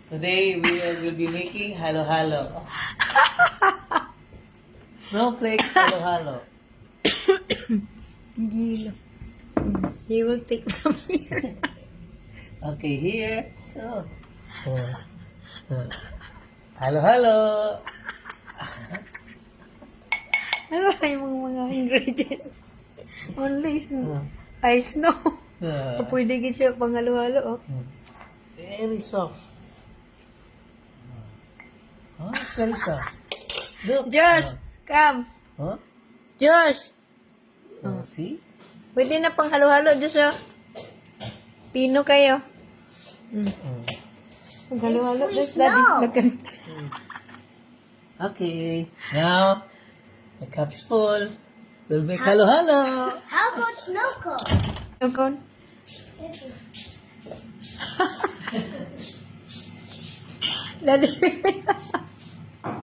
Today we will be making halo-halo. Snowflakes halo-halo. Gila. He will take from here. Okay, here. Oh. Halo-halo. Ano yung mga ingredients? Only ice snow. Pwede gid siya pangalo-halo. Oh. Very soft. Oh, it's very soft. Look. Josh, come. Oh, Josh. see? Pwede na pang halo-halo, Josh. Oh. Pino kayo. Pang halo-halo, Josh. Daddy, Okay. Now, the cup's full. We'll make halo-halo. How about snow cone? Nagkon. Daddy.